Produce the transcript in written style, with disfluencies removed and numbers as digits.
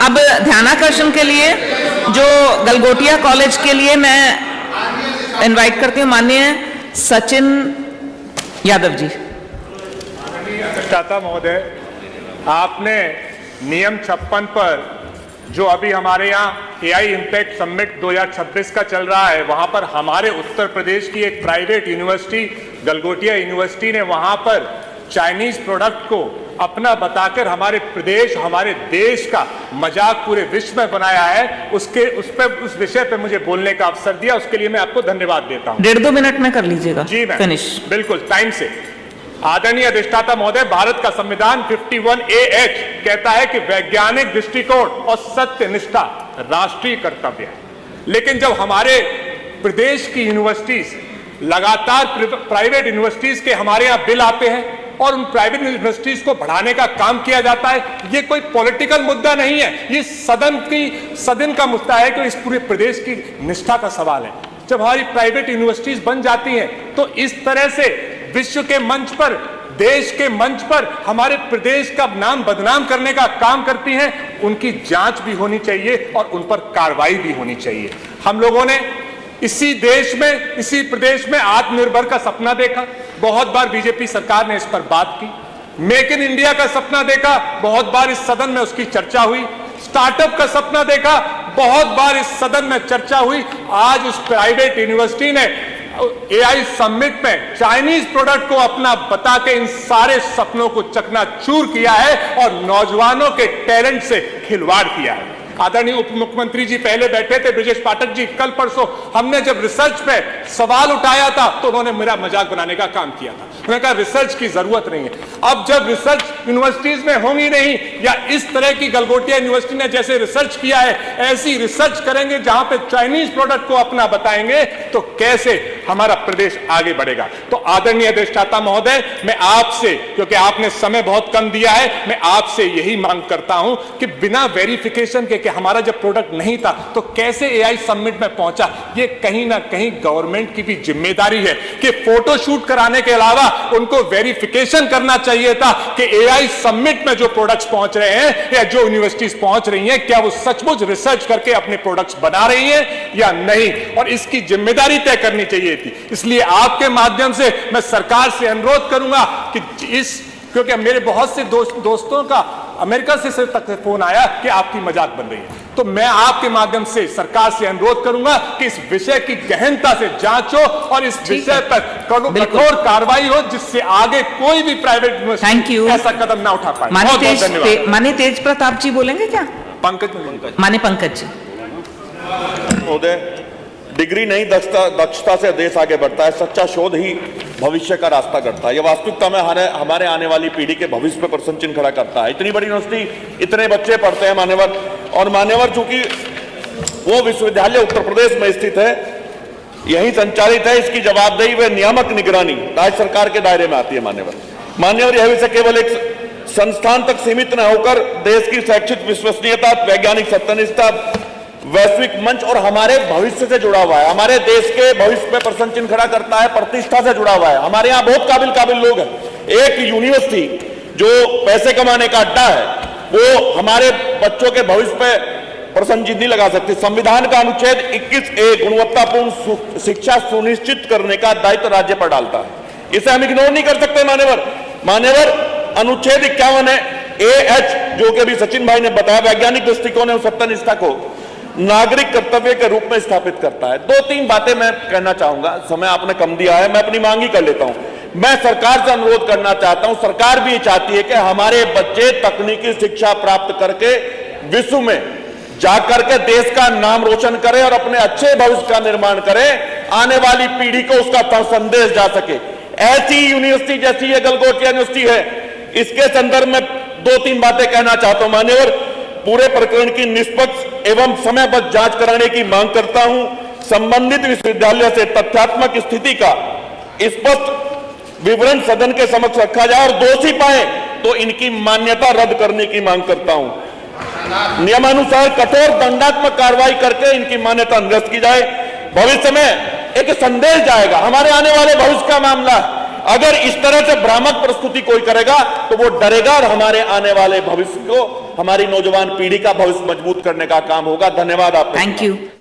अब ध्यानाकर्षण के लिए जो गलगोटिया कॉलेज के लिए मैं इनवाइट करती हूँ माननीय सचिन यादव जी। अधिष्ठाता महोदय, आपने नियम 56 पर जो अभी हमारे यहाँ एआई इम्पैक्ट समिट 2026 का चल रहा है, वहां पर हमारे उत्तर प्रदेश की एक प्राइवेट यूनिवर्सिटी गलगोटिया यूनिवर्सिटी ने वहां पर चाइनीज प्रोडक्ट को अपना बताकर हमारे प्रदेश, हमारे देश का मजाक पूरे विश्व में बनाया है। उस विषय पे मुझे बोलने का अवसर दिया, उसके लिए मैं आपको धन्यवाद देता हूं। 1.5-2 मिनट में कर लीजिएगा। जी मैम, फिनिश। बिल्कुल टाइम से। आदरणीय अधिष्ठाता महोदय, भारत का संविधान 51A कहता है कि वैज्ञानिक दृष्टिकोण और सत्यनिष्ठा राष्ट्रीय कर्तव्य है, लेकिन जब हमारे प्रदेश की यूनिवर्सिटीज लगातार प्राइवेट यूनिवर्सिटीज के हमारे यहां बिल आते हैं और उन प्राइवेट यूनिवर्सिटीज को बढ़ाने का काम किया जाता है, ये कोई पॉलिटिकल मुद्दा नहीं है, ये सदन का मुद्दा है कि इस पूरे प्रदेश की निष्ठा का सवाल है। जब हमारी प्राइवेट यूनिवर्सिटीज बन जाती हैं तो इस तरह से विश्व के मंच पर, देश के मंच पर हमारे प्रदेश का नाम बदनाम करने का काम करती हैं, उनकी जांच भी होनी चाहिए और उन पर कार्रवाई भी होनी चाहिए। हम लोगों ने इसी देश में, इसी प्रदेश में आत्मनिर्भर का सपना देखा, बहुत बार बीजेपी सरकार ने इस पर बात की। मेक इन इंडिया का सपना देखा, बहुत बार इस सदन में उसकी चर्चा हुई। स्टार्टअप का सपना देखा, बहुत बार इस सदन में चर्चा हुई। आज उस प्राइवेट यूनिवर्सिटी ने एआई समिट में चाइनीज प्रोडक्ट को अपना बता के इन सारे सपनों को चकनाचूर किया है और नौजवानों के टैलेंट से खिलवाड़ किया है। आदरणीय उप मुख्यमंत्री जी पहले बैठे थे, ब्रजेश पाठक जी, कल परसों हमने जब रिसर्च पे सवाल उठाया था तो उन्होंने मेरा मजाक बनाने का काम किया था। उन्होंने कहा रिसर्च की जरूरत नहीं है। अब जब रिसर्च यूनिवर्सिटीज में होंगी नहीं, या इस तरह की गलगोटिया यूनिवर्सिटी ने जैसे रिसर्च किया है ऐसी रिसर्च करेंगे जहां पे चाइनीज प्रोडक्ट को अपना बताएंगे, तो कैसे हमारा प्रदेश आगे बढ़ेगा। तो आदरणीय अधिष्ठाता महोदय, मैं आपसे, क्योंकि आपने समय बहुत कम दिया है, मैं आपसे यही मांग करता हूं कि बिना वेरिफिकेशन के हमारा जब प्रोडक्ट नहीं था तो कैसे एआई समिट में पहुंचा, ये कहीं ना कहीं गवर्नमेंट की भी जिम्मेदारी है कि फोटो शूट कराने के अलावा उनको वेरिफिकेशन करना चाहिए था कि एआई समिट में जो प्रोडक्ट्स पहुंच रहे हैं या जो यूनिवर्सिटीज पहुंच रही हैं, क्या वो सचमुच रिसर्च करके अपने प्रोडक्ट्स बना रही हैं या नहीं, और इसकी जिम्मेदारी तय करनी चाहिए थी। इसलिए आपके माध्यम से मैं सरकार से अनुरोध करूंगा कि क्योंकि मेरे बहुत से दोस्तों का अमेरिका से तक फोन आया कि आपकी मजाक बन रही है, तो मैं आपके माध्यम से सरकार से अनुरोध करूंगा कि इस विषय की गहनता से जांच हो और इस विषय पर कठोर कार्रवाई हो, जिससे आगे कोई भी प्राइवेट यूनिवर्सिटी ऐसा कदम ना उठा पाए। बहुत बहुत धन्यवाद। माननीय तेज प्रताप जी बोलेंगे क्या? पंकज माननीय पंकज जी। महोदय, डिग्री नहीं दक्षता से देश आगे बढ़ता है। सच्चा शोध ही भविष्य का रास्ता करता है। यह वास्तविकता में हमारे आने वाली पीढ़ी के भविष्य पर प्रश्न चिन्ह खड़ा करता है। इतनी बड़ी यूनिवर्सिटी, इतने बच्चे पढ़ते हैं मान्यवर, और मान्यवर चूंकि वो विश्वविद्यालय उत्तर प्रदेश में स्थित है, यही संचालित है, इसकी जवाबदेही व नियामक निगरानी राज्य सरकार के दायरे में आती है। मान्यवर यह विषय केवल एक संस्थान तक सीमित न होकर देश की शैक्षिक विश्वसनीयता, वैज्ञानिक सत्यनिष्ठा, वैश्विक मंच और हमारे भविष्य से जुड़ा हुआ है। हमारे देश के भविष्य में प्रश्न चिन्ह खड़ा करता है, प्रतिष्ठा से जुड़ा हुआ है। हमारे यहाँ बहुत काबिल लोग हैं। एक यूनिवर्सिटी जो पैसे कमाने का अड्डा है, वो हमारे बच्चों के भविष्य पे प्रश्न चिन्ह नहीं लगा सकती। संविधान का अनुच्छेद 21A गुणवत्तापूर्ण शिक्षा सुनिश्चित करने का दायित्व राज्य पर डालता है। इसे हम इग्नोर नहीं कर सकते। मान्यवर अनुच्छेद 51AH, जो कि अभी सचिन भाई ने बताया, वैज्ञानिक दृष्टिकोण एवं सत्यनिष्ठा को नागरिक कर्तव्य के रूप में स्थापित करता है। 2-3 बातें मैं कहना चाहूंगा, समय आपने कम दिया है, मैं अपनी मांग ही कर लेता हूं। मैं सरकार से अनुरोध करना चाहता हूं, सरकार भी चाहती है कि हमारे बच्चे तकनीकी शिक्षा प्राप्त करके विश्व में जाकर के देश का नाम रोशन करें और अपने अच्छे भविष्य का निर्माण करें, आने वाली पीढ़ी को उसका संदेश जा सके। ऐसी यूनिवर्सिटी जैसी ये गलगोटिया यूनिवर्सिटी है, इसके संदर्भ में 2-3 बातें कहना चाहता हूं। मान्यवर, पूरे प्रकरण की निष्पक्ष एवं समयबद्ध जांच कराने की मांग करता हूं। संबंधित विश्वविद्यालय से तथ्यात्मक स्थिति का स्पष्ट विवरण सदन के समक्ष रखा जाए और दोषी पाए तो इनकी मान्यता रद्द करने की मांग करता हूं। नियमानुसार कठोर दंडात्मक कार्रवाई करके इनकी मान्यता निरस्त की जाए। भविष्य में एक संदेश जाएगा, हमारे आने वाले भविष्य का मामला। अगर इस तरह से भ्रामक प्रस्तुति कोई करेगा तो वो डरेगा और हमारे आने वाले भविष्य को हमारी नौजवान पीढ़ी का भविष्य मजबूत करने का काम होगा। धन्यवाद आपका। Thank you.